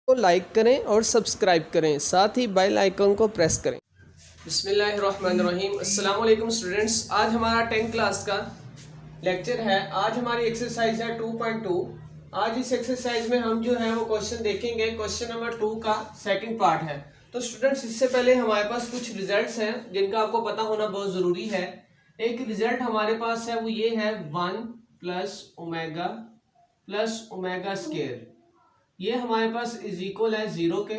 को लाइक करें और सब्सक्राइब करें, साथ ही बेल आइकन को प्रेस करें। बिस्मिल्लाहिर्रहमानिर्रहीम। अस्सलाम वालेकुम स्टूडेंट्स, आज हमारा 10th क्लास का लेक्चर है। आज हमारी एक्सरसाइज है 2.2। आज इस एक्सरसाइज में हम जो है वो क्वेश्चन देखेंगे। क्वेश्चन नंबर 2 का सेकंड पार्ट है। तो स्टूडेंट्स, इससे पहले हमारे पास कुछ रिजल्ट्स हैं जिनका आपको पता होना बहुत ज़रूरी है। एक रिजल्ट हमारे पास है वो ये है 1 प्लस ओमेगा स्क्वायर। ये हमारे पास इज इक्वल है 0 के,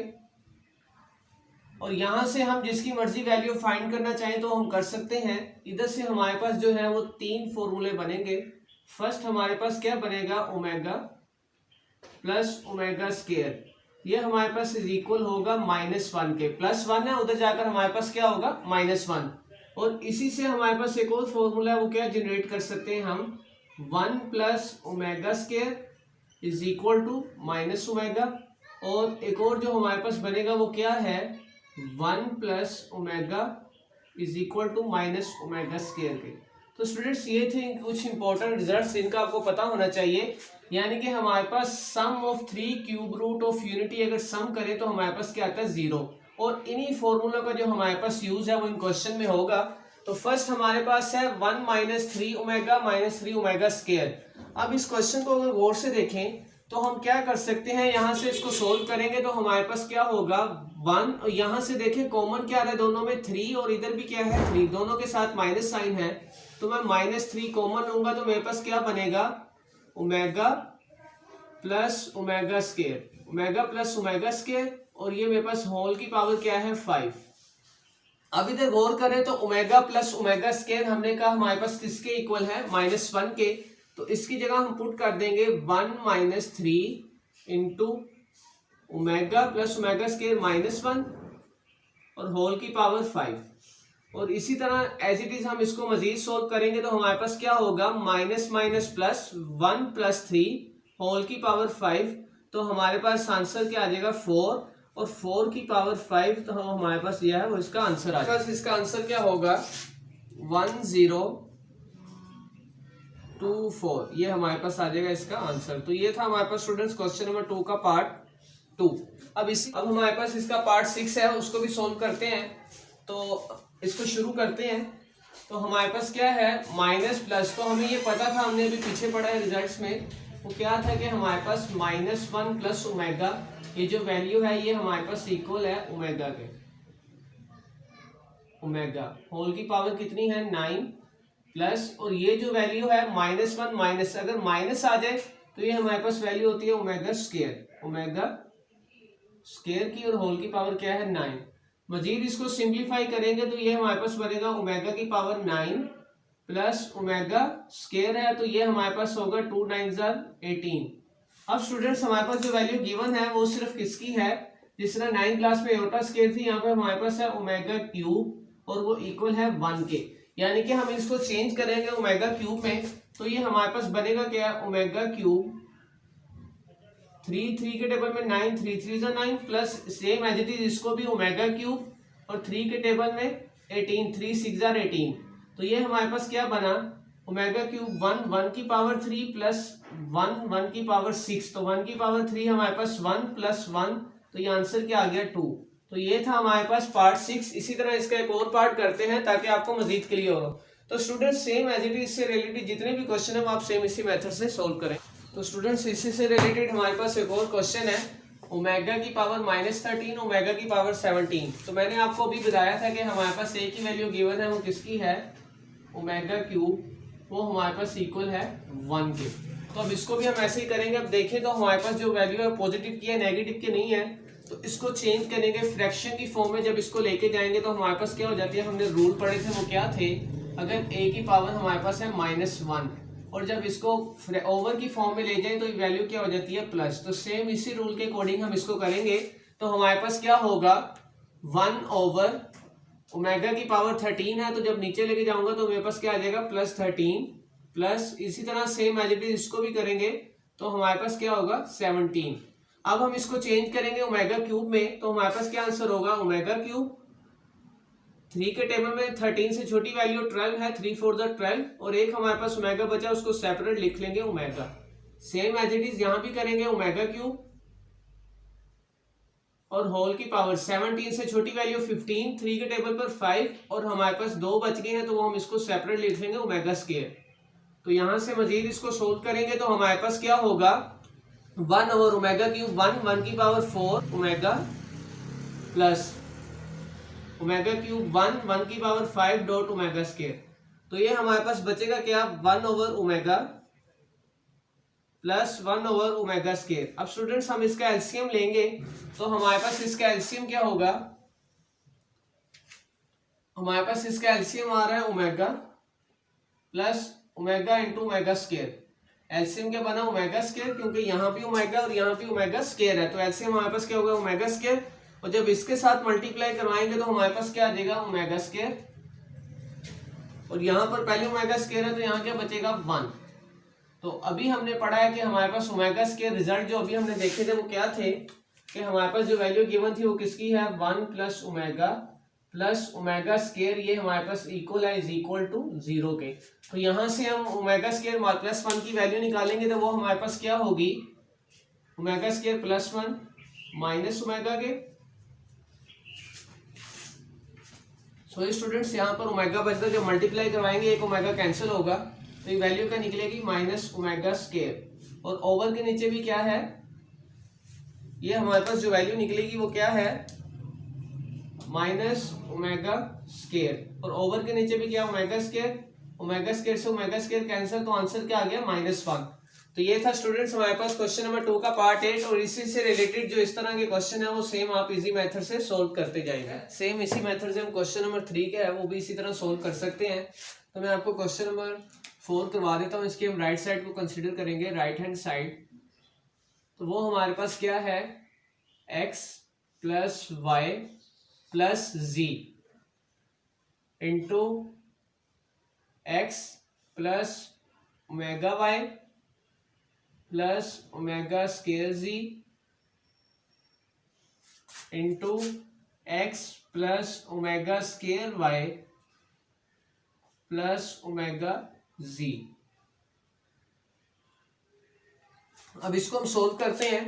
और यहां से हम जिसकी मर्जी वैल्यू फाइंड करना चाहें तो हम कर सकते हैं। इधर से हमारे पास जो है वो 3 फॉर्मूले बनेंगे। फर्स्ट हमारे पास क्या बनेगा, ओमेगा प्लस ओमेगा स्क्वायर। ये हमारे पास इज इक्वल होगा -1 के। +1 है, उधर जाकर हमारे पास क्या होगा, -1। और इसी से हमारे पास एक और फॉर्मूला है, वो क्या जनरेट कर सकते हैं हम, 1 plus omega square is equal to minus omega. और एक और जो हमारे पास बनेगा वो क्या है, 1 plus omega is equal to minus omega square के। तो स्टूडेंट्स, ये थे कुछ इंपॉर्टेंट रिजल्ट्स जिनका आपको पता होना चाहिए। यानी कि हमारे पास sum of 3 cube root of unity अगर सम करें तो हमारे पास क्या आता है, 0। और इन्हीं फॉर्मूला का जो हमारे पास यूज है वो इन क्वेश्चन में होगा। तो फर्स्ट हमारे पास है 1 - 3 ओमेगा - 3 ओमेगा स्क्वायर। अब इस क्वेश्चन को अगर गौर से देखें तो हम क्या कर सकते हैं, यहां से इसको सोल्व करेंगे तो हमारे पास क्या होगा 1, और यहां से देखें कॉमन क्या है दोनों में 3, और इधर भी क्या है 3, दोनों के साथ माइनस साइन है। तो मैं -3 कॉमन लूंगा तो मेरे पास क्या बनेगा, omega plus omega square, omega plus omega square, और ये मेरे पास होल की पावर क्या है 5। अब इधर गौर करें तो ओमेगा प्लस ओमेगा स्क्वायर हमने कहा हमारे पास किसके इक्वल है, -1 के। तो इसकी जगह हम पुट कर देंगे 1 - 3 into omega plus omega square -1 और होल की पावर 5। और इसी तरह एज इट इज हम इसको मजीद सोल्व करेंगे तो हमारे पास क्या होगा, माइनस माइनस प्लस 1 + 3 होल की पावर 5। तो हमारे पास आंसर क्या आ जाएगा 4, और 4 की पावर 5। तो हमारे पास यह है वो इसका आंसर आ जाएगा। इसका आंसर क्या होगा 1024। ये हमारे पास आ जाएगा इसका आंसर। तो ये था हमारे पास स्टूडेंट्स क्वेश्चन नंबर 2 का पार्ट 2। अब हमारे पास इसका पार्ट 6 है, उसको भी सोल्व करते हैं। तो इसको शुरू करते हैं। तो हमारे पास क्या है, माइनस प्लस। तो हमें ये पता था, हमने अभी पीछे पढ़ा है रिजल्ट्स में, वो क्या था कि हमारे पास -1 प्लस ओमेगा, ये जो वैल्यू है ये हमारे पास इक्वल है ओमेगा के। ओमेगा होल की पावर कितनी है 9 प्लस, और ये जो वैल्यू है -1 माइनस, अगर माइनस आ जाए तो ये हमारे पास वैल्यू होती है ओमेगा स्क्वायर, ओमेगा स्क्वायर की, और होल की पावर क्या है 9। मजीद इसको सिंप्लीफाई करेंगे तो ये हमारे पास बनेगा ओमेगा की पावर 9 प्लस ओमेगा स्क्वायर है, तो ये हमारे पास होगा 2 × 9 = 18। अब स्टूडेंट्स, हमारे पास जो वैल्यू गिवन है वो सिर्फ किसकी है, जिस तरह 9th क्लास में एयोटा स्क्वायर थी, यहाँ पे हमारे पास है ओमेगा क्यूब, और वो इक्वल है 1 के। यानी कि हम इसको चेंज करेंगे ओमेगा क्यूब में, तो ये हमारे पास बनेगा क्या, ओमेगा क्यूब 3 के टेबल में 9, 3 × 3 = 9 plus same as it is इसको भी ओमेगा क्यूब, और 3 के टेबल में 18, 3 × 6 = 18। तो ये हमारे पास क्या बना, ओमेगा क्यूब 1 की पावर 3 प्लस 1 की पावर 6। तो 1 की पावर 3 हमारे पास 1 + 1, तो ये आंसर क्या आ गया 2। तो ये था हमारे पास पार्ट 6। इसी तरह इसका एक और पार्ट करते हैं ताकि आपको मजीद क्लियर हो। तो students, same as it is से रिलेटेड जितने भी क्वेश्चन है वो आप सेम इसी मेथड से सोल्व करें। तो स्टूडेंट्स, इसी से रिलेटेड हमारे पास एक और क्वेश्चन है, ओमेगा की पावर -13 ओमेगा की पावर 17। तो मैंने आपको अभी बताया था कि हमारे पास एक ही वैल्यू गिवन है, वो किसकी है, ओमेगा क्यूब, वो हमारे पास इक्वल है 1 के। तो अब इसको भी हम ऐसे ही करेंगे। अब देखें तो हमारे पास जो वैल्यू है पॉजिटिव की है, नेगेटिव की नहीं है। तो इसको चेंज करेंगे फ्रैक्शन की फॉर्म में। जब इसको लेके जाएंगे तो हमारे पास क्या हो जाती है, हमने रूल पढ़े थे वो क्या थे, अगर a की पावर हमारे पास है -1 और जब इसको ओवर की फॉर्म में ले जाए तो वैल्यू क्या हो जाती है प्लस। तो सेम इसी रूल के अकॉर्डिंग हम इसको करेंगे। तो हमारे पास क्या होगा 1 ओमेगा की पावर 13 है, तो जब नीचे लेके जाऊंगा तो मेरे पास क्या आ जाएगा +13 प्लस, इसी तरह सेम एज इट इज इसको भी करेंगे तो हमारे पास क्या होगा 17। अब हम इसको चेंज करेंगे ओमेगा क्यूब में, तो हमारे पास क्या आंसर होगा, ओमेगा क्यूब 3 के टेबल में 13 से छोटी वैल्यू 12 है, 3 × 4 = 12, और एक हमारे पास ओमेगा बचा, उसको सेपरेट लिख लेंगे omega. Same as it is यहाँ भी करेंगे ओमेगा क्यूब और होल की पावर 17 से छोटी वैल्यू 15, 3 के टेबल पर 5 और हमारे पास 2 बच गए हैं, तो वो हम इसको सेपरेट लिख लेंगे ओमेगा स्क्वायर। तो यहां से मजीद इसको सोल्व करेंगे तो हमारे पास क्या होगा 1 ओवर ओमेगा क्यूब 1 की power 4 omega plus omega cube 1 की पावर 5 डॉट ओमेगा स्क्वायर। तो ये हमारे पास बचेगा क्या 1 over omega plus 1 over omega square. अब स्टूडेंट्स हम इसका एलसीएम लेंगे तो हमारे पास इसका एलसीएम क्या होगा, हमारे पास इसका एलसीएम आ रहा है omega plus omega into omega square. LCM क्या बना ओमेगा स्क्वायर, क्योंकि यहाँ भी ओमेगा और यहाँ भी ओमेगा स्क्वायर है, तो एलसीएम हमारे पास क्या होगा ओमेगा स्क्वायर। और जब इसके साथ मल्टीप्लाई करवाएंगे तो हमारे पास क्या आ जाएगा ओमेगा स्क्वायर, और यहाँ पर पहले ओमेगा स्क्वायर है तो यहाँ क्या बचेगा 1। तो अभी हमने पढ़ा है कि हमारे पास ओमेगा स्क्वायर रिजल्ट जो अभी हमने देखे थे वो क्या थे कि हमारे पास जो वैल्यू गिवन थी वो किसकी है 1 प्लस ओमेगा स्क्वायर, ये हमारे पास इक्वल है इज इक्वल टू 0 के। तो यहाँ से हम ओमेगा स्क्वायर प्लस 1 की वैल्यू निकालेंगे तो वो हमारे पास क्या होगी omega square plus 1 minus omega के। सो स्टूडेंट्स यहाँ पर ओमेगा बचता, जब मल्टीप्लाई करवाएंगे एक ओमेगा कैंसिल होगा तो ये वैल्यू क्या निकलेगी माइनस ओमेगा स्क्वायर, और ओवर के नीचे भी क्या है ये हमारे पास जो वैल्यू निकलेगी वो क्या है माइनस ओमेगा स्क्वायर, और ओवर के नीचे भी क्या ओमेगा स्क्वायर, ओमेगा स्क्वायर से ओमेगा स्क्वायर कैंसिल, तो आंसर क्या आ गया -1। तो ये था स्टूडेंट्स हमारे पास क्वेश्चन नंबर 2 का पार्ट 8, और इसी से रिलेटेड जो इस तरह के क्वेश्चन है वो सेम आप इजी मेथड से सोल्व करते जाएंगे। सेम इसी मेथड से हम क्वेश्चन नंबर 3 का है वो भी इसी तरह सोल्व कर सकते हैं। तो मैं आपको क्वेश्चन नंबर 4 करवा देता हूँ, इसकी हम राइट साइड को कंसिडर करेंगे, राइट हैंड साइड। तो वो हमारे पास क्या है x plus y plus z into x plus omega y plus omega square z into x plus omega square y plus omega z। अब इसको हम सोल्व करते हैं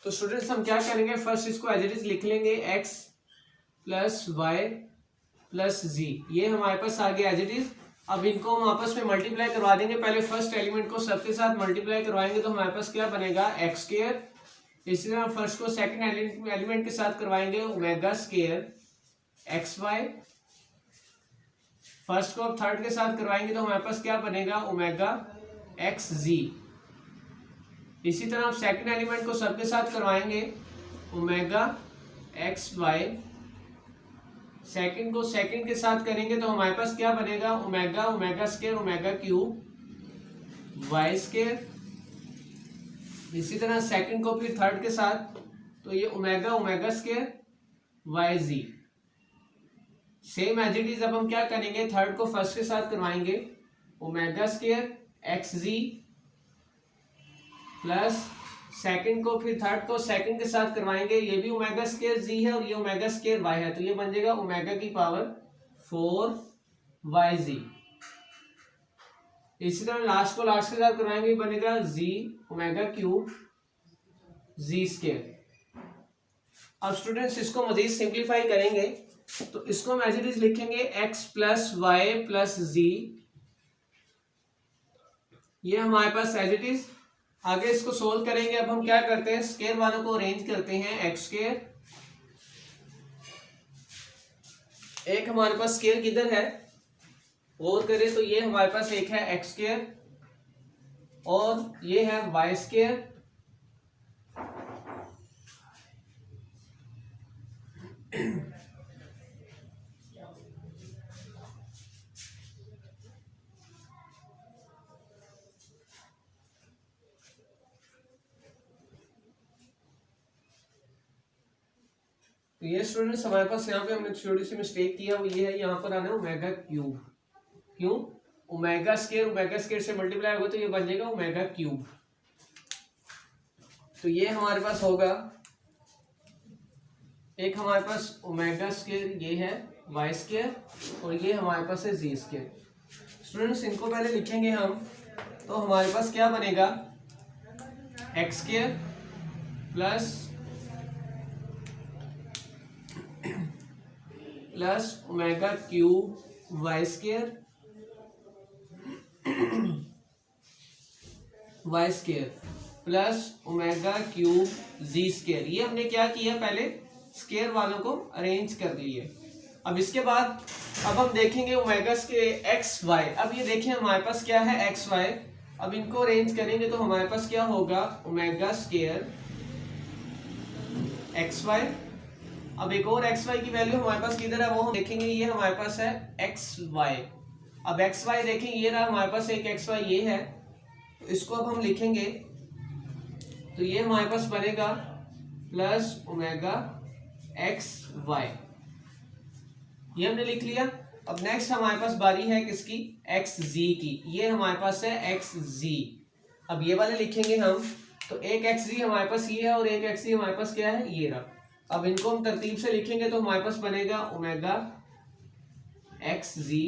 तो स्टूडेंट्स हम क्या करेंगे, फर्स्ट इसको एज इट इज लिख लेंगे x plus y plus z, ये हमारे पास आ गया एज इट इज। अब इनको हम आपस में मल्टीप्लाई करवा देंगे, पहले फर्स्ट एलिमेंट को सबके साथ मल्टीप्लाई करवाएंगे तो हमारे पास क्या बनेगा एक्स स्क्वायर। इसी तरह फर्स्ट को सेकंड एलिमेंट के साथ करवाएंगे omega square x y. First को अब थर्ड के साथ करवाएंगे तो हमारे पास क्या बनेगा ओमेगा एक्स जी। इसी तरह आप सेकंड एलिमेंट को सबके साथ करवाएंगे ओमेगा एक्स वाई। सेकंड को सेकंड के साथ करेंगे तो हमारे पास क्या बनेगा omega omega square omega cube y square. इसी तरह सेकंड को फिर थर्ड के साथ तो ये omega omega square y z. Same as it is अब हम क्या करेंगे, थर्ड को फर्स्ट के साथ करवाएंगे ओमेगा स्क्वायर एक्स जी प्लस सेकंड को फिर थर्ड को सेकंड के साथ करवाएंगे, ये भी ओमेगा स्क्वायर जी है और ये ओमेगा स्क्वायर वाई है, तो ये बन जाएगा ओमेगा की पावर 4 वाई जी। इसी तरह लास्ट को लास्ट के साथ करवाएंगे, बनेगा जी ओमेगा क्यूब जी स्क्वायर। अब स्टूडेंट्स इसको मजीद सिंप्लीफाई करेंगे तो इसको हम एज इट इज लिखेंगे एक्स प्लस वाई प्लस जी, ये हमारे पास एज इट इज। आगे इसको सोल्व करेंगे, अब हम क्या करते हैं स्क्वायर वालों को अरेंज करते हैं एक्स स्क्वायर। एक हमारे पास स्क्वायर किधर है और करें तो ये हमारे पास एक है एक्स स्क्वायर और ये है वाई स्क्वायर। तो ये स्टूडेंट्स हमारे पास यहाँ पे हमने छोटी सी मिस्टेक किया, वो ये है यहाँ पर आना है ओमेगा क्यूब। क्यों ओमेगा स्क्वायर से मल्टीप्लाई होगा तो ये बन जाएगा ओमेगा क्यूब। तो ये हमारे पास होगा एक हमारे पास ओमेगा स्क्वायर ये है वाई स्क्वायर और ये हमारे पास है जी स्क्वायर। स्टूडेंट्स इनको पहले लिखेंगे हम, तो हमारे पास क्या बनेगा x square plus plus omega cube y square plus omega cube z square. ये हमने क्या किया, पहले स्केयर वालों को अरेंज कर लिए। अब इसके बाद अब हम देखेंगे ओमेगा के एक्स वाई। अब ये देखें हमारे पास क्या है, एक्स वाई। अब इनको अरेंज करेंगे तो हमारे पास क्या होगा, ओमेगा स्केयर एक्स वाई। अब एक और एक्स वाई की वैल्यू हमारे पास किधर है वो हम देखेंगे, ये हमारे पास है एक्स वाई। अब एक्स वाई देखें, ये रहा हमारे पास एक एक्स वाई ये है, तो इसको अब हम लिखेंगे तो ये हमारे पास बनेगा प्लस ओमेगा एक्स वाई, ये हमने लिख लिया। अब नेक्स्ट हमारे पास बारी है किसकी, एक्स जी की। ये हमारे पास है एक्स जी। अब ये वाले लिखेंगे हम, तो एक एक्स जी हमारे पास ये है और एक एक्स जी हमारे पास क्या है, ये रहा। अब इनको हम तरतीब से लिखेंगे तो हमारे पास बनेगा ओमेगा एक्स जी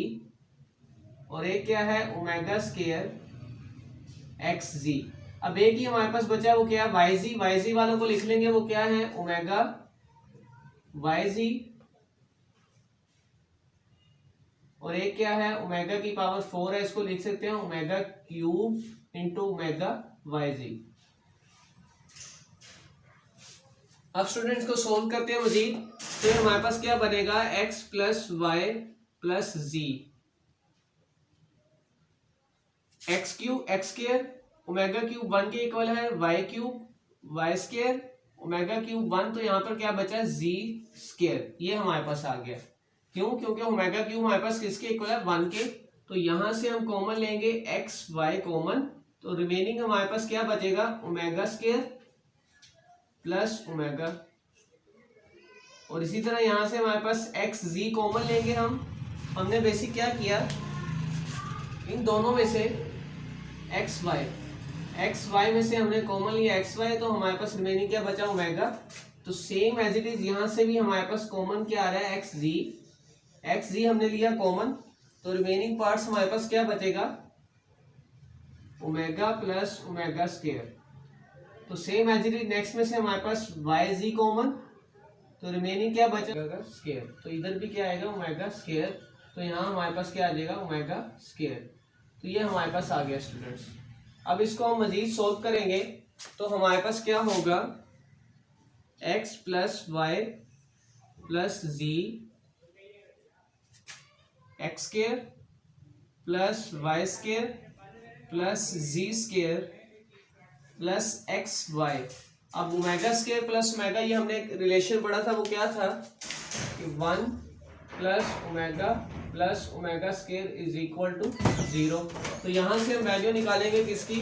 और एक क्या है ओमेगा स्केयर एक्स जी। अब एक ही हमारे पास बचा वो क्या है, वाई जी। वाई जी वालों को लिख लेंगे, वो क्या है ओमेगा वाई जी और एक क्या है ओमेगा की पावर 4 है, इसको लिख सकते हैं omega cube into omega y z. अब स्टूडेंट्स को सोल्व करते हैं मजीद, तो हमारे पास क्या बनेगा, x plus y plus z, x cube x square omega cube 1 के इक्वल है y cube y square omega cube 1, तो यहाँ पर क्या बचा जी स्केयर। ये हमारे पास आ गया, क्यों, क्योंकि ओमेगा क्यूब हमारे पास किसके इक्वल है 1 के। तो यहां से हम कॉमन लेंगे एक्स वाई कॉमन, तो रिमेनिंग हमारे पास क्या बचेगा, ओमेगा स्केयर प्लस ओमेगा। और इसी तरह यहां से हमारे पास एक्स जी कॉमन लेंगे हम। हमने बेसिक क्या किया, इन दोनों में से एक्स वाई में से हमने कॉमन लिया एक्स वाई, तो हमारे पास रिमेनिंग क्या बचा ओमेगा। तो सेम एज इट इज यहां से भी हमारे पास कॉमन क्या आ रहा है, एक्स जी हमने लिया कॉमन, तो रिमेनिंग पार्ट्स हमारे पास क्या बचेगा, ओमेगा प्लस ओमेगा स्केयर। तो same as it is next में से हमारे पास वाई जी कॉमन, तो रिमेनिंग क्या बचेगा स्केयर। तो इधर भी क्या आएगा ओमेगा स्केयर, तो यहाँ हमारे पास क्या आ जाएगा ओमेगा स्केयर। तो ये हमारे पास आ गया स्टूडेंट्स। अब इसको हम मजीद सोल्व करेंगे तो हमारे पास क्या होगा, x plus y plus z x square plus y square plus z square plus x y. अब ओमेगा स्केयर प्लस ओमेगा, ये हमने एक रिलेशन पढ़ा था, वो क्या था कि 1 plus omega square is equal to 0। तो यहाँ से हम वैल्यू निकालेंगे किसकी,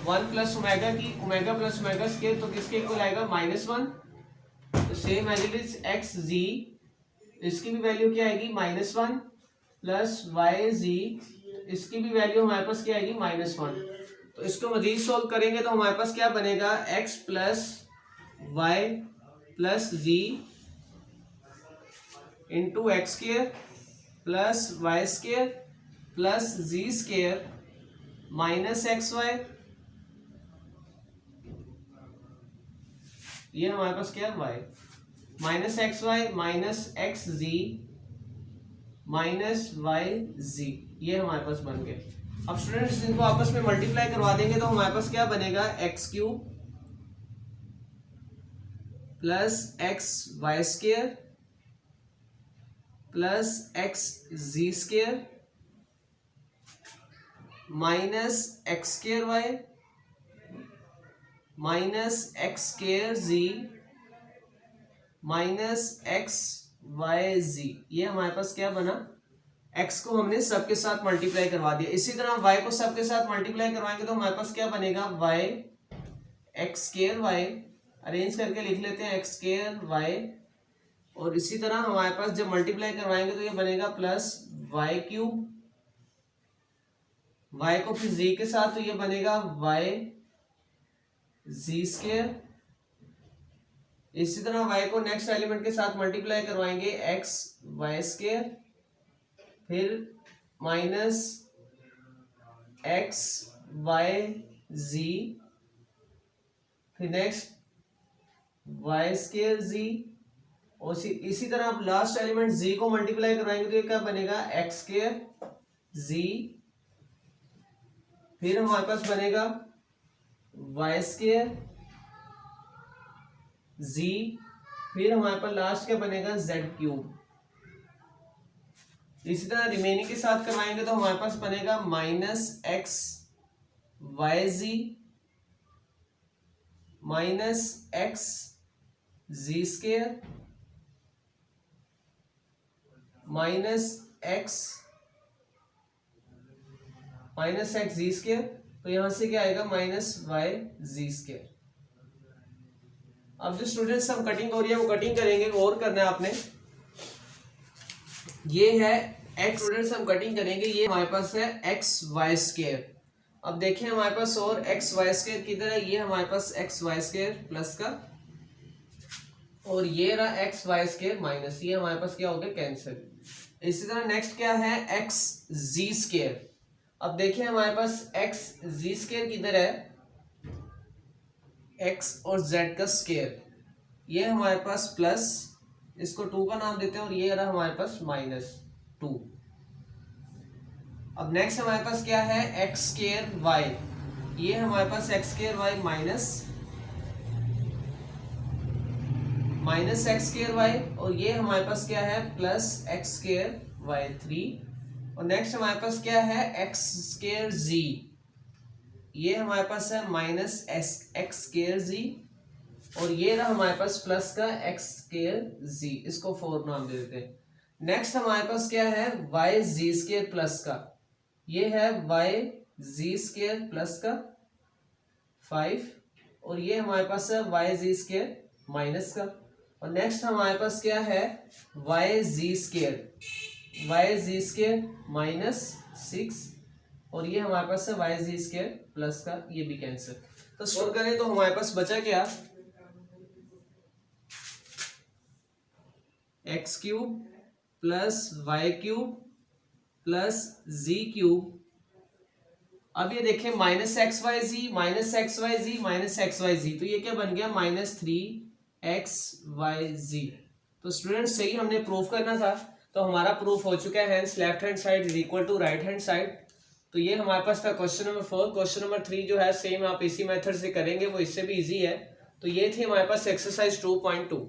1 प्लस ओमेगा की, ओमेगा प्लस ओमेगा स्केयर, तो किसके इक्वल आएगा -1। तो same as it is x z, इसकी भी वैल्यू क्या आएगी -1 प्लस वाई जी, इसकी भी वैल्यू हमारे पास क्या आएगी -1। तो इसको मजीद सोल्व करेंगे तो हमारे पास क्या बनेगा, x plus y plus z into x square plus y square plus z square minus x y. ये हमारे पास क्या है y minus x y minus x z minus y z, ये हमारे पास बन गए। अब स्टूडेंट्स इनको आपस में मल्टीप्लाई करवा देंगे तो हमारे पास क्या बनेगा, x cube plus x y square plus x z square minus x square y minus x square z minus x y z. ये हमारे पास क्या बना, x को हमने सबके साथ मल्टीप्लाई करवा दिया। इसी तरह y को सबके साथ मल्टीप्लाई करवाएंगे तो हमारे पास क्या बनेगा, y x square y, arrange करके लिख लेते हैं एक्स स्केयर वाई। और इसी तरह हमारे पास जब मल्टीप्लाई करवाएंगे तो ये बनेगा प्लस वाई क्यूब, y को फिर z के साथ तो ये बनेगा y जी स्केयर। इसी तरह y को नेक्स्ट एलिमेंट के साथ मल्टीप्लाई करवाएंगे x वाई स्केयर, फिर माइनस एक्स वाई जी, फिर नेक्स्ट वाई स्केयर जी और इसी तरह आप लास्ट एलिमेंट z को मल्टीप्लाई करवाएंगे तो ये क्या बनेगा x स्क्वायर z, फिर हमारे पास बनेगा y स्क्वायर z, फिर हमारे पास लास्ट क्या बनेगा z क्यूब। इसी तरह रिमेनिंग के साथ करवाएंगे तो हमारे पास बनेगा minus x y z minus x जी स्क्वायर माइनस एक्स जी स्क्वायर, तो यहां से क्या आएगा माइनस वाई जी स्क्वायर। अब जो स्टूडेंट्स हम कटिंग हो रही है वो कटिंग करेंगे, और करना है आपने। ये है एक्स, स्टूडेंट्स हम कटिंग करेंगे, ये हमारे पास है एक्स वाई स्क्वायर। अब देखिए हमारे पास और एक्स वाई स्क्वायर किधर है, ये हमारे पास एक्स वाई स्क्वायर प्लस का, और ये रहा एक्स वाई स्क्वायर माइनस, ये हमारे पास क्या हो गया कैंसिल। इसी तरह नेक्स्ट क्या है एक्स जी स्क्वायर। अब देखिए हमारे पास एक्स जी स्क्वायर किधर है, एक्स और जेड का स्क्वायर, ये हमारे पास प्लस, इसको 2 का नाम देते हैं, और ये रहा हमारे पास माइनस 2। अब नेक्स्ट हमारे पास क्या है एक्स स्क्वायर वाई, ये हमारे पास x square y minus x square y, और ये हमारे पास क्या है प्लस एक्स स्क्वायर वाई 3। और नेक्स्ट हमारे पास क्या है एक्स स्क्वायर जी, ये हमारे पास है माइनस एक्स स्क्वायर जी, और ये रहा हमारे पास प्लस का एक्स स्क्वायर जी, इसको 4 नाम दे देते हैं। नेक्स्ट हमारे पास क्या है वाई जी स्क्वायर प्लस का, ये है वाई जी स्क्वायर प्लस का 5, और ये हमारे पास है वाई जी स्क्वायर माइनस का। और नेक्स्ट हमारे पास क्या है वाई जी स्क्वायर माइनस 6, और ये हमारे पास है वाई जी स्क्वायर प्लस का, ये भी कैंसिल। तो सॉल्व करें तो हमारे पास बचा क्या x cube plus y cube plus z cube. अब ये देखें minus x y z minus x y z minus x y z, तो ये क्या बन गया माइनस 3x y z। तो स्टूडेंट्स सही हमने प्रूफ करना था, तो हमारा प्रूफ हो चुका है, hence left hand side is equal to right hand side. तो ये हमारे पास था क्वेश्चन नंबर 4। क्वेश्चन नंबर 3 जो है सेम आप इसी मेथड से करेंगे, वो इससे भी इजी है। तो ये थी हमारे पास एक्सरसाइज 2.2।